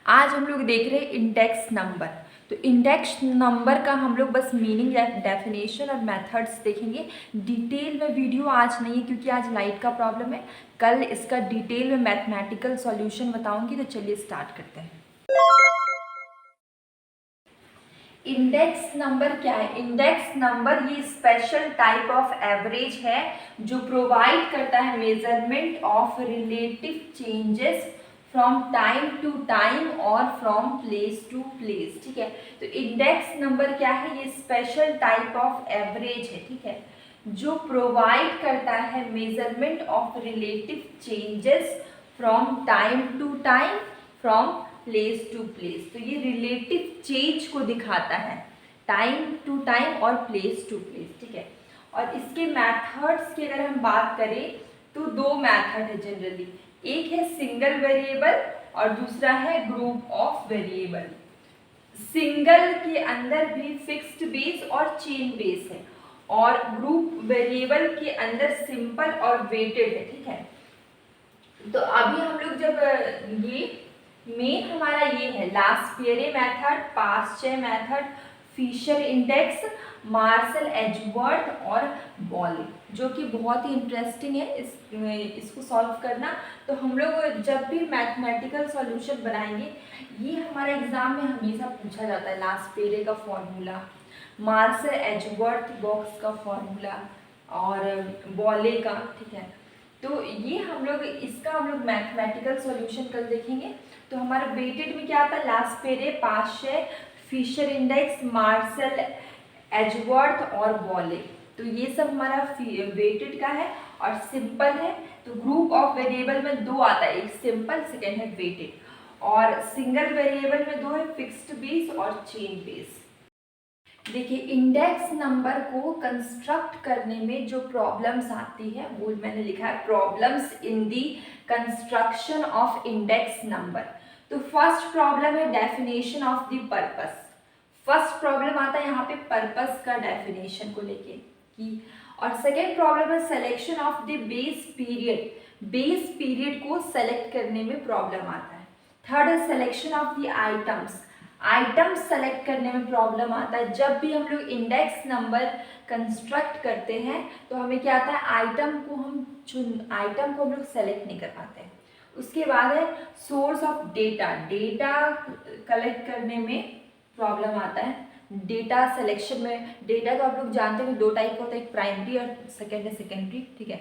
आज हम लोग देख रहे हैं इंडेक्स नंबर। तो इंडेक्स नंबर का हम लोग बस मीनिंग या डेफिनेशन और मेथड्स देखेंगे। डिटेल में वीडियो आज नहीं है क्योंकि आज लाइट का प्रॉब्लम है। कल इसका डिटेल में मैथमेटिकल सॉल्यूशन बताऊंगी। तो चलिए स्टार्ट करते हैं। इंडेक्स नंबर क्या है? इंडेक्स नंबर ये स्पेशल टाइप ऑफ एवरेज है जो प्रोवाइड करता है measurement of relative changes from time to time और फ्रॉम प्लेस टू प्लेस। ठीक है, तो इंडेक्स नंबर क्या है? ये स्पेशल टाइप ऑफ एवरेज है, ठीक है, जो प्रोवाइड करता है measurement of relative changes from time to time from place to place. तो ये रिलेटिव चेंज को दिखाता है टाइम टू टाइम और प्लेस टू प्लेस। ठीक है, और इसके मेथड्स की अगर हम बात करें तो दो मेथड है जनरली। एक है सिंगल वेरिएबल और दूसरा है ग्रुप ऑफ वेरिएबल। सिंगल के अंदर भी फिक्स्ड बेस और चेन बेस है और ग्रुप वेरिएबल के अंदर सिंपल और वेटेड है। ठीक है, तो अभी हम लोग जब ये मेन हमारा ये है Laspeyres method, Paasche method, Fisher index, Marshall Edgeworth और बॉले, जो कि बहुत ही इंटरेस्टिंग है इसको सॉल्व करना। तो हम लोग जब भी मैथमेटिकल सॉल्यूशन बनाएंगे ये हमारे एग्जाम में हमेशा पूछा जाता है। लास्पियरे का फॉर्मूला, मार्शल एजवर्थ बॉक्स का फॉर्मूला और बॉले का। ठीक है, तो ये हम लोग मैथमेटिकल सॉल्यूशन कल देखेंगे। तो हमारा वेटेड में क्या आता है? लास्पियरे, पास्चे, फिशर इंडेक्स, मार्शल एजवर्थ और बॉले। तो ये सब हमारा वेटेड का है और सिंपल है। तो ग्रुप ऑफ वेरिएबल में दो आता है, एक सिंपल, सेकेंड है वेटेड। और सिंगल वेरिएबल में दो है, फिक्स्ड बेस और चेन बेस। देखिए, इंडेक्स नंबर को कंस्ट्रक्ट करने में जो प्रॉब्लम्स आती है वो मैंने लिखा है problems in the construction of index number. तो फर्स्ट प्रॉब्लम है definition of the purpose. First problem आता है यहाँ पे पर्पस का डेफिनेशन को लेके की। और सेकेंड प्रॉब्लम है selection of the base period. Base period को सेलेक्ट करने में प्रॉब्लम आता है। थर्ड है selection of the items. Items select करने में प्रॉब्लम आता है। जब भी हम लोग इंडेक्स नंबर कंस्ट्रक्ट करते हैं तो हमें क्या आता है? आइटम को हम लोग सेलेक्ट नहीं कर पाते हैं। उसके बाद है source of data. Data collect करने में प्रॉब्लम आता है। डेटा सिलेक्शन में, डेटा तो आप लोग जानते हैं दो टाइप का होता है, एक प्राइमरी और सेकेंड है सेकेंडरी। ठीक है,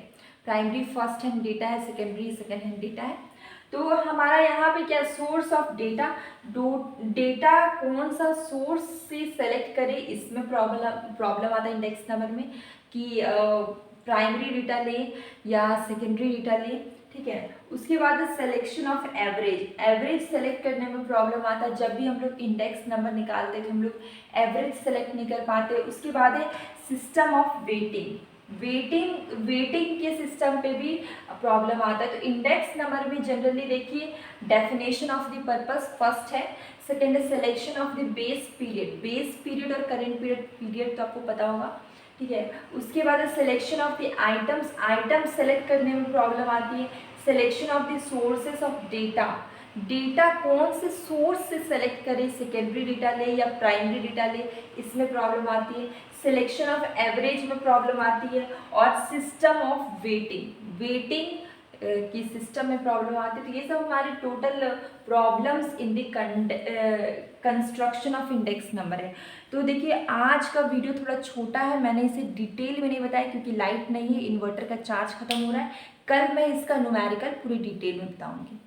प्राइमरी फर्स्ट हैंड डेटा है, सेकेंडरी सेकेंड हैंड डेटा है। तो हमारा यहाँ पे क्या सोर्स ऑफ डेटा, डेटा कौन सा सोर्स से सेलेक्ट करें, इसमें प्रॉब्लम आता है इंडेक्स नंबर में कि प्राइमरी डेटा ले या सेकेंडरी डेटा ले। ठीक है, उसके बाद selection of average. Average select करने में प्रॉब्लम आता है। जब भी हम लोग इंडेक्स नंबर निकालते हैं तो हम लोग एवरेज सेलेक्ट नहीं कर पाते। उसके बाद है सिस्टम ऑफ वेटिंग। वेटिंग के सिस्टम पे भी प्रॉब्लम आता है। तो इंडेक्स नंबर में जनरली देखिए definition of the purpose first है, सेकेंड है selection of the base period. Base period और करेंट पीरियड तो आपको पता होगा। ठीक है, उसके बाद selection of the items. Items select करने में प्रॉब्लम आती है। Selection of the sources of data. Data कौन से सोर्स से सेलेक्ट करें, सेकेंडरी डेटा ले या प्राइमरी डेटा ले, इसमें प्रॉब्लम आती है। सिलेक्शन ऑफ एवरेज में प्रॉब्लम आती है और सिस्टम ऑफ वेटिंग की सिस्टम में प्रॉब्लम आती है। तो ये सब हमारे total problems in the construction of index number है। तो देखिए आज का वीडियो थोड़ा छोटा है, मैंने इसे डिटेल में नहीं बताया क्योंकि लाइट नहीं है, इन्वर्टर का चार्ज खत्म हो रहा है। कल मैं इसका न्यूमेरिकल पूरी डिटेल में बताऊंगी।